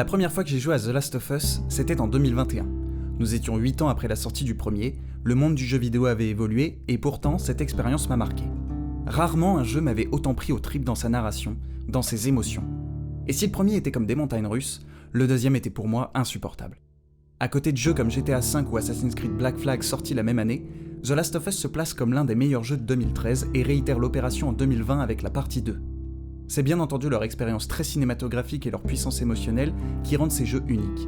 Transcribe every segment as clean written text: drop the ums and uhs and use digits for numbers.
La première fois que j'ai joué à The Last of Us, c'était en 2021. Nous étions 8 ans après la sortie du premier, le monde du jeu vidéo avait évolué, et pourtant cette expérience m'a marqué. Rarement un jeu m'avait autant pris aux tripes dans sa narration, dans ses émotions. Et si le premier était comme des montagnes russes, le deuxième était pour moi insupportable. À côté de jeux comme GTA V ou Assassin's Creed Black Flag sortis la même année, The Last of Us se place comme l'un des meilleurs jeux de 2013 et réitère l'opération en 2020 avec la partie 2. C'est bien entendu leur expérience très cinématographique et leur puissance émotionnelle qui rendent ces jeux uniques.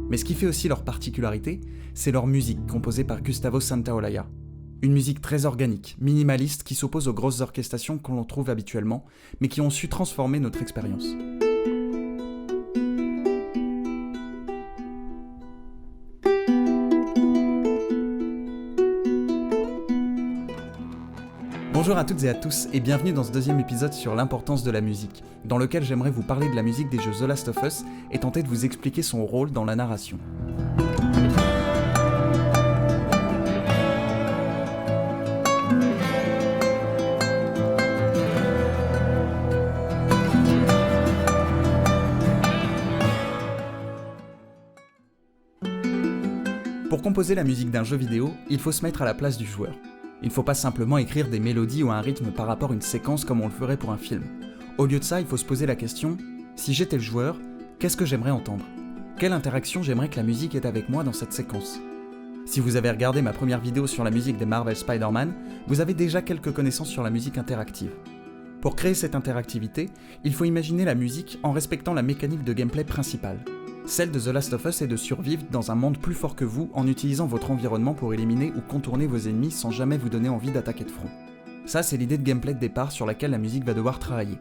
Mais ce qui fait aussi leur particularité, c'est leur musique composée par Gustavo Santaolalla. Une musique très organique, minimaliste qui s'oppose aux grosses orchestrations que l'on trouve habituellement, mais qui ont su transformer notre expérience. Bonjour à toutes et à tous et bienvenue dans ce deuxième épisode sur l'importance de la musique, dans lequel j'aimerais vous parler de la musique des jeux The Last of Us et tenter de vous expliquer son rôle dans la narration. Pour composer la musique d'un jeu vidéo, il faut se mettre à la place du joueur. Il ne faut pas simplement écrire des mélodies ou un rythme par rapport à une séquence comme on le ferait pour un film. Au lieu de ça, il faut se poser la question, si j'étais le joueur, qu'est-ce que j'aimerais entendre ? Quelle interaction j'aimerais que la musique ait avec moi dans cette séquence ? Si vous avez regardé ma première vidéo sur la musique des Marvel Spider-Man, vous avez déjà quelques connaissances sur la musique interactive. Pour créer cette interactivité, il faut imaginer la musique en respectant la mécanique de gameplay principale. Celle de The Last of Us est de survivre dans un monde plus fort que vous en utilisant votre environnement pour éliminer ou contourner vos ennemis sans jamais vous donner envie d'attaquer de front. Ça, c'est l'idée de gameplay de départ sur laquelle la musique va devoir travailler.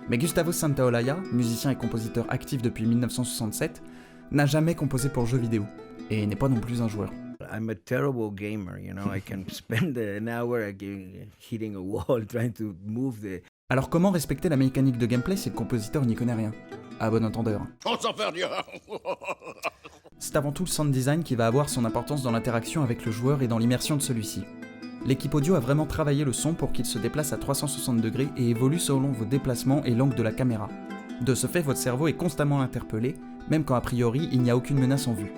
Mais Gustavo Santaolalla, musicien et compositeur actif depuis 1967, n'a jamais composé pour jeux vidéo, et n'est pas non plus un joueur. I'm a terrible gamer, you know, I can spend an hour hitting a wall trying to move the... Alors comment respecter la mécanique de gameplay si le compositeur n'y connaît rien ? À bon entendeur. On s'en fait dire. C'est avant tout le sound design qui va avoir son importance dans l'interaction avec le joueur et dans l'immersion de celui-ci. L'équipe audio a vraiment travaillé le son pour qu'il se déplace à 360 degrés et évolue selon vos déplacements et l'angle de la caméra. De ce fait, votre cerveau est constamment interpellé, même quand a priori il n'y a aucune menace en vue.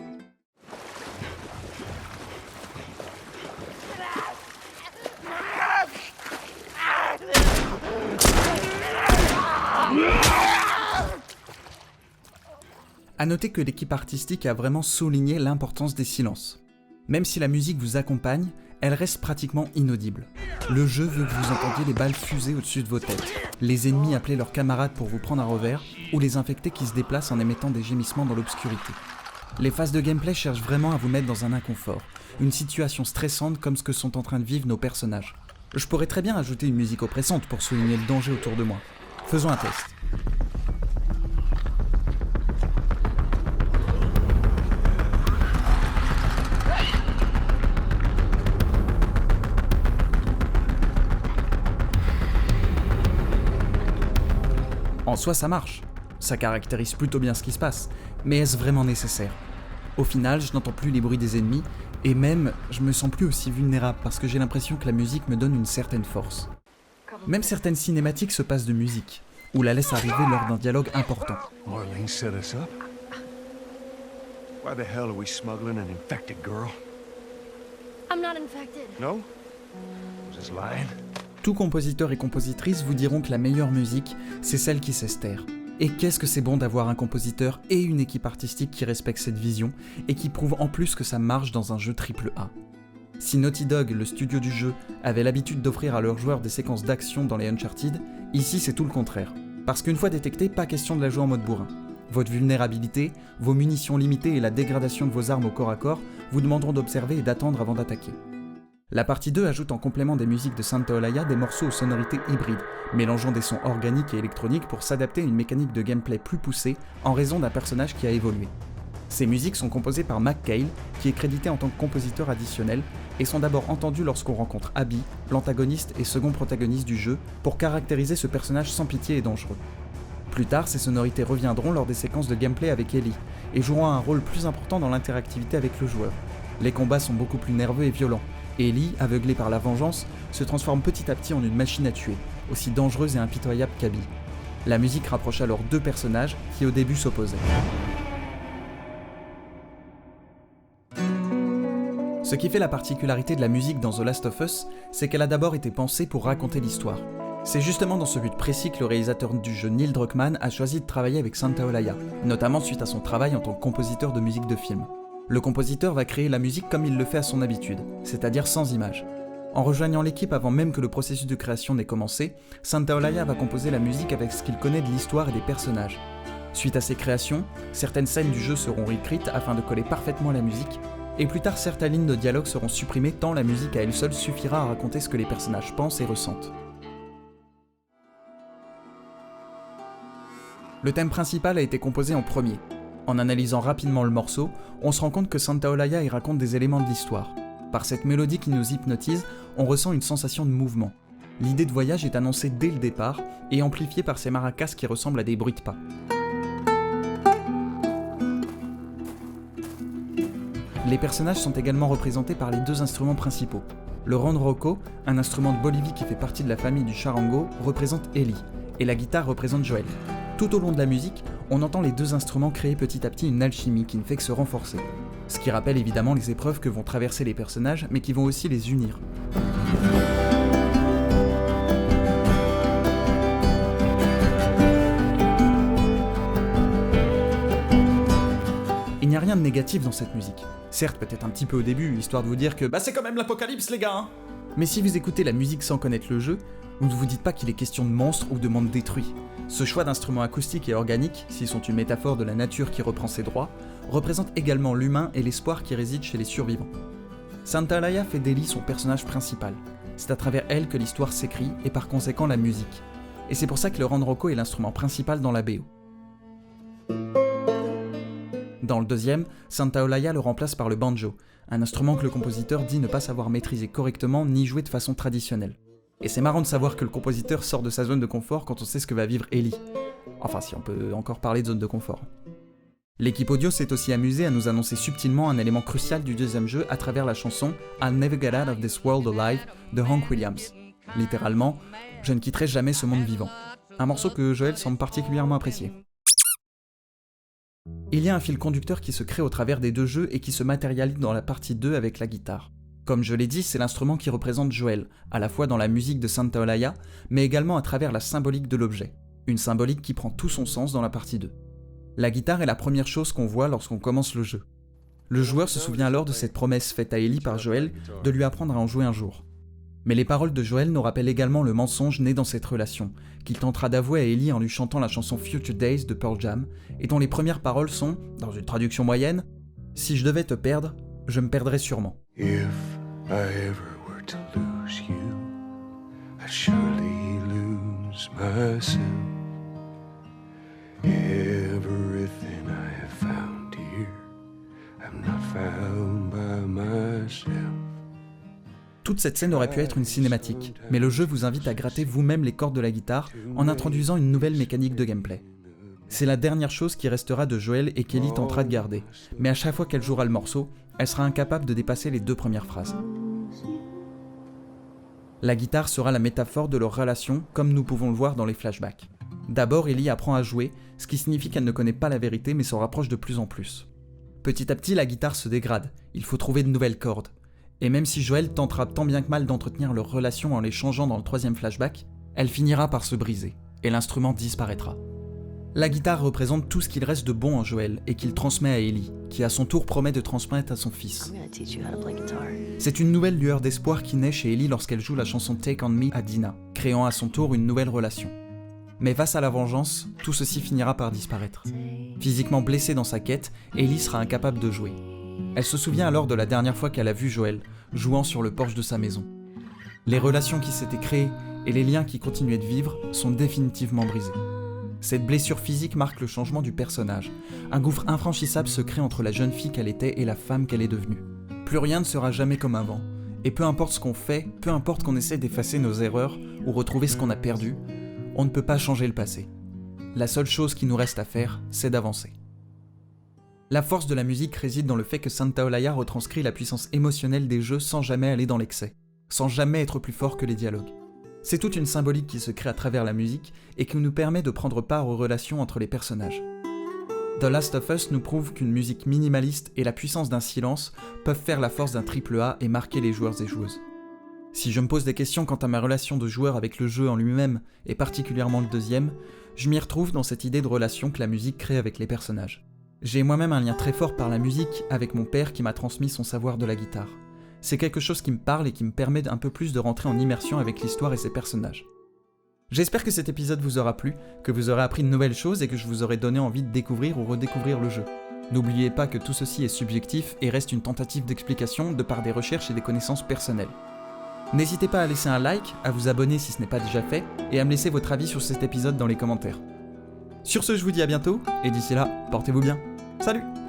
A noter que l'équipe artistique a vraiment souligné l'importance des silences. Même si la musique vous accompagne, elle reste pratiquement inaudible. Le jeu veut que vous entendiez les balles fuser au-dessus de vos têtes, les ennemis appeler leurs camarades pour vous prendre à revers, ou les infectés qui se déplacent en émettant des gémissements dans l'obscurité. Les phases de gameplay cherchent vraiment à vous mettre dans un inconfort, une situation stressante comme ce que sont en train de vivre nos personnages. Je pourrais très bien ajouter une musique oppressante pour souligner le danger autour de moi. Faisons un test. En soi, ça marche. Ça caractérise plutôt bien ce qui se passe. Mais est-ce vraiment nécessaire ? Au final, je n'entends plus les bruits des ennemis, et même, je me sens plus aussi vulnérable parce que j'ai l'impression que la musique me donne une certaine force. Même certaines cinématiques se passent de musique, ou la laissent arriver lors d'un dialogue important. Marlene set us up? Why the hell are we smuggling an infected girl? I'm not infected. No? Just lying? Tout compositeur et compositrice vous diront que la meilleure musique, c'est celle qui sait se taire. Et qu'est-ce que c'est bon d'avoir un compositeur et une équipe artistique qui respectent cette vision et qui prouvent en plus que ça marche dans un jeu AAA. Si Naughty Dog, le studio du jeu, avait l'habitude d'offrir à leurs joueurs des séquences d'action dans les Uncharted, ici c'est tout le contraire. Parce qu'une fois détecté, pas question de la jouer en mode bourrin. Votre vulnérabilité, vos munitions limitées et la dégradation de vos armes au corps à corps vous demanderont d'observer et d'attendre avant d'attaquer. La partie 2 ajoute en complément des musiques de Santaolalla des morceaux aux sonorités hybrides, mélangeant des sons organiques et électroniques pour s'adapter à une mécanique de gameplay plus poussée en raison d'un personnage qui a évolué. Ces musiques sont composées par McKayle, qui est crédité en tant que compositeur additionnel, et sont d'abord entendues lorsqu'on rencontre Abby, l'antagoniste et second protagoniste du jeu, pour caractériser ce personnage sans pitié et dangereux. Plus tard, ces sonorités reviendront lors des séquences de gameplay avec Ellie, et joueront un rôle plus important dans l'interactivité avec le joueur. Les combats sont beaucoup plus nerveux et violents. Ellie, aveuglée par la vengeance, se transforme petit à petit en une machine à tuer, aussi dangereuse et impitoyable qu'Abby. La musique rapproche alors deux personnages qui au début s'opposaient. Ce qui fait la particularité de la musique dans The Last of Us, c'est qu'elle a d'abord été pensée pour raconter l'histoire. C'est justement dans ce but précis que le réalisateur du jeu Neil Druckmann a choisi de travailler avec Santa Olaya, notamment suite à son travail en tant que compositeur de musique de film. Le compositeur va créer la musique comme il le fait à son habitude, c'est-à-dire sans images. En rejoignant l'équipe avant même que le processus de création n'ait commencé, Santa Olaya va composer la musique avec ce qu'il connaît de l'histoire et des personnages. Suite à ces créations, certaines scènes du jeu seront réécrites afin de coller parfaitement à la musique, et plus tard certaines lignes de dialogue seront supprimées tant la musique à elle seule suffira à raconter ce que les personnages pensent et ressentent. Le thème principal a été composé en premier. En analysant rapidement le morceau, on se rend compte que Santa Olaya y raconte des éléments de l'histoire. Par cette mélodie qui nous hypnotise, on ressent une sensation de mouvement. L'idée de voyage est annoncée dès le départ et amplifiée par ces maracas qui ressemblent à des bruits de pas. Les personnages sont également représentés par les deux instruments principaux. Le ronroco, un instrument de Bolivie qui fait partie de la famille du charango, représente Ellie, et la guitare représente Joel. Tout au long de la musique, on entend les deux instruments créer petit à petit une alchimie qui ne fait que se renforcer. Ce qui rappelle évidemment les épreuves que vont traverser les personnages, mais qui vont aussi les unir. Il n'y a rien de négatif dans cette musique. Certes, peut-être un petit peu au début, histoire de vous dire que c'est quand même l'apocalypse les gars hein. Mais si vous écoutez la musique sans connaître le jeu, vous ne vous dites pas qu'il est question de monstres ou de mondes détruits. Ce choix d'instruments acoustiques et organiques, s'ils sont une métaphore de la nature qui reprend ses droits, représente également l'humain et l'espoir qui réside chez les survivants. Santa Olaya fait d'Ellie son personnage principal. C'est à travers elle que l'histoire s'écrit et par conséquent la musique. Et c'est pour ça que le ronroco est l'instrument principal dans la BO. Dans le deuxième, Santa Olaya le remplace par le banjo, un instrument que le compositeur dit ne pas savoir maîtriser correctement ni jouer de façon traditionnelle. Et c'est marrant de savoir que le compositeur sort de sa zone de confort quand on sait ce que va vivre Ellie. Enfin si on peut encore parler de zone de confort. L'équipe audio s'est aussi amusée à nous annoncer subtilement un élément crucial du deuxième jeu à travers la chanson I'll Never Get Out of This World Alive de Hank Williams. Littéralement, je ne quitterai jamais ce monde vivant. Un morceau que Joel semble particulièrement apprécier. Il y a un fil conducteur qui se crée au travers des deux jeux et qui se matérialise dans la partie 2 avec la guitare. Comme je l'ai dit, c'est l'instrument qui représente Joel, à la fois dans la musique de Santa Olaya, mais également à travers la symbolique de l'objet. Une symbolique qui prend tout son sens dans la partie 2. La guitare est la première chose qu'on voit lorsqu'on commence le jeu. Le joueur se souvient alors de cette promesse faite à Ellie par Joel de lui apprendre à en jouer un jour. Mais les paroles de Joel nous rappellent également le mensonge né dans cette relation, qu'il tentera d'avouer à Ellie en lui chantant la chanson Future Days de Pearl Jam, et dont les premières paroles sont, dans une traduction moyenne, « Si je devais te perdre, je me perdrais sûrement ». If I ever were to lose you, I'd surely lose myself. Everything I have found here, I'm not found by myself. Toute cette scène aurait pu être une cinématique, mais le jeu vous invite à gratter vous-même les cordes de la guitare en introduisant une nouvelle mécanique de gameplay. C'est la dernière chose qui restera de Joel et qu'Ellie tentera de garder, mais à chaque fois qu'elle jouera le morceau, elle sera incapable de dépasser les deux premières phrases. La guitare sera la métaphore de leur relation, comme nous pouvons le voir dans les flashbacks. D'abord, Ellie apprend à jouer, ce qui signifie qu'elle ne connaît pas la vérité mais s'en rapproche de plus en plus. Petit à petit, la guitare se dégrade, il faut trouver de nouvelles cordes. Et même si Joel tentera tant bien que mal d'entretenir leur relation en les changeant dans le troisième flashback, elle finira par se briser, et l'instrument disparaîtra. La guitare représente tout ce qu'il reste de bon en Joel et qu'il transmet à Ellie, qui à son tour promet de transmettre à son fils. C'est une nouvelle lueur d'espoir qui naît chez Ellie lorsqu'elle joue la chanson Take On Me à Dina, créant à son tour une nouvelle relation. Mais face à la vengeance, tout ceci finira par disparaître. Physiquement blessée dans sa quête, Ellie sera incapable de jouer. Elle se souvient alors de la dernière fois qu'elle a vu Joel, jouant sur le porche de sa maison. Les relations qui s'étaient créées et les liens qui continuaient de vivre sont définitivement brisés. Cette blessure physique marque le changement du personnage. Un gouffre infranchissable se crée entre la jeune fille qu'elle était et la femme qu'elle est devenue. Plus rien ne sera jamais comme avant. Et peu importe ce qu'on fait, peu importe qu'on essaie d'effacer nos erreurs ou retrouver ce qu'on a perdu, on ne peut pas changer le passé. La seule chose qui nous reste à faire, c'est d'avancer. La force de la musique réside dans le fait que Santa Olaya retranscrit la puissance émotionnelle des jeux sans jamais aller dans l'excès, sans jamais être plus fort que les dialogues. C'est toute une symbolique qui se crée à travers la musique et qui nous permet de prendre part aux relations entre les personnages. The Last of Us nous prouve qu'une musique minimaliste et la puissance d'un silence peuvent faire la force d'un AAA et marquer les joueurs et joueuses. Si je me pose des questions quant à ma relation de joueur avec le jeu en lui-même, et particulièrement le deuxième, je m'y retrouve dans cette idée de relation que la musique crée avec les personnages. J'ai moi-même un lien très fort par la musique avec mon père qui m'a transmis son savoir de la guitare. C'est quelque chose qui me parle et qui me permet un peu plus de rentrer en immersion avec l'histoire et ses personnages. J'espère que cet épisode vous aura plu, que vous aurez appris de nouvelles choses et que je vous aurai donné envie de découvrir ou redécouvrir le jeu. N'oubliez pas que tout ceci est subjectif et reste une tentative d'explication de par des recherches et des connaissances personnelles. N'hésitez pas à laisser un like, à vous abonner si ce n'est pas déjà fait, et à me laisser votre avis sur cet épisode dans les commentaires. Sur ce, je vous dis à bientôt, et d'ici là, portez-vous bien. Salut!